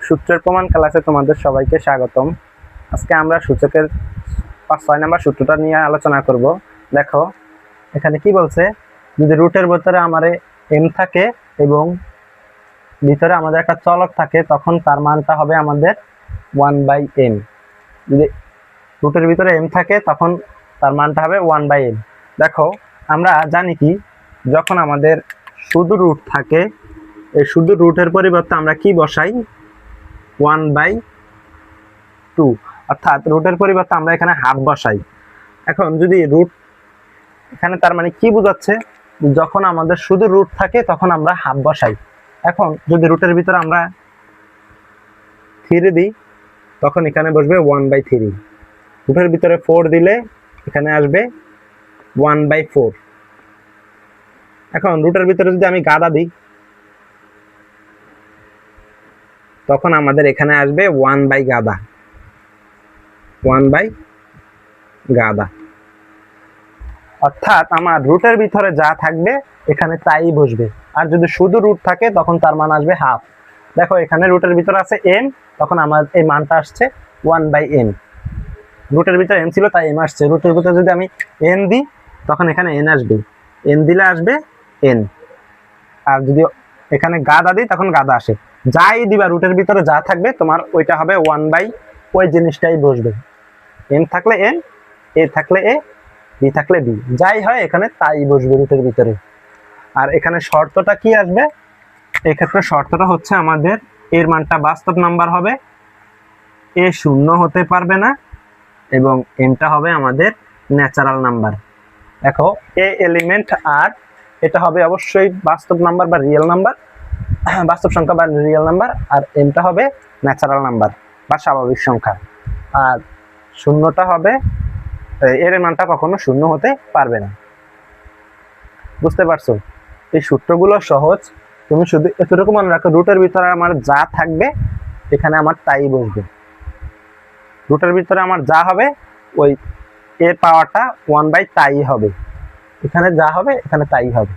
সূত্রের প্রমাণ ক্লাসে তোমাদের সবাইকে স্বাগতম। আজকে আমরা সূচকের 5-6 নম্বর সূত্রটা নিয়ে আলোচনা করব। দেখো এখানে কি বলছে, যদি রুটের ভিতরে আমার এম থাকে এবং ভিতরে আমাদের একটা চলক থাকে, তখন তার মানটা হবে আমাদের 1/m। যদি রুটের ভিতরে এম থাকে তখন তার মানটা হবে 1/m। দেখো আমরা জানি কি, যখন আমাদের শুধু রুট থাকে, এই শুধু রুটের পরিবর্তে আমরা কি বসাই, 1/2, অর্থাৎ রুটের পরিবর্তে আমরা এখানে হাফ বসাই। এখন যদি রুট এখানে, তার মানে কি বোঝাচ্ছে, যখন আমাদের শুধু রুট থাকে তখন আমরা হাফ বসাই। এখন যদি রুটের ভিতরে আমরা 3 দিই, তখন এখানে বসবে 1/3। রুটের ভিতরে 4 দিলে এখানে আসবে 1/4। এখন রুটের ভিতরে যদি আমি গাদা দিই, তখন আমাদের এখানে আসবে 1/গাদা, 1/গাদা। অর্থাৎ আমার রুটের ভিতরে যা থাকবে এখানে তাই বসবে। আর যদি শুধু রুট থাকে তখন তার মান আসবে হাফ। দেখো এখানে রুটের ভিতরে আছে m, তখন আমার এই মানটা আসছে 1/m। রুটের ভিতরে m ছিল তাই m আসছে। রুটের ভিতরে যদি আমি n দিই, তখন এখানে n আসবে, n দিলে আসবে n। আর যদি এখানে গাদা দিই তখন গাদা আসে। যাই দিবা রুটের ভিতরে যা থাকবে তোমার ওইটা হবে 1/, ওই জিনিসটাই বসবে। m থাকলে n, a থাকলে a, b থাকলে b, যাই হয় এখানে তাই বসবে রুটের ভিতরে। আর এখানে শর্তটা কি আসবে, এক্ষেত্রে শর্তটা হচ্ছে আমাদের এর মানটা বাস্তব নাম্বার হবে, এ শূন্য হতে পারবে না, এবং এমটা হবে আমাদের ন্যাচারাল নাম্বার। দেখো এ এলিমেন্ট আর এটা হবে অবশ্যই বাস্তব নাম্বার বা রিয়েল নাম্বার, বাস্তব সংখ্যা বা রিয়েল নাম্বার, আর এমটা হবে ন্যাচারাল নাম্বার বা স্বাভাবিক সংখ্যা। আর শূন্যটা হবে, এর মানটা কখনো শূন্য হতে পারবে না। বুঝতে পারছো? এই সূত্রগুলো সহজ, তুমি শুধু এতটুকু মনে রাখো, রুটের ভিতরে আমার যা থাকবে এখানে আমার তাই বসবে। রুটের ভিতরে আমার যা হবে ওই এর পাওয়ারটা 1/, তাই হবে। এখানে যা হবে এখানে তাই হবে।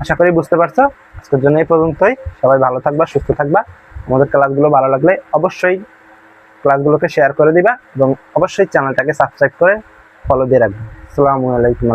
আশা করি বুঝতে পারছো। আজকের জন্য এই পর্যন্তই। সবাই ভালো থাকবা, সুস্থ থাকবা। আমাদের ক্লাসগুলো ভালো লাগলে অবশ্যই ক্লাসগুলোকে শেয়ার করে দিবা এবং অবশ্যই চ্যানেলটাকে সাবস্ক্রাইব করে ফলো দিয়ে রাখবে। আসসালামু আলাইকুম।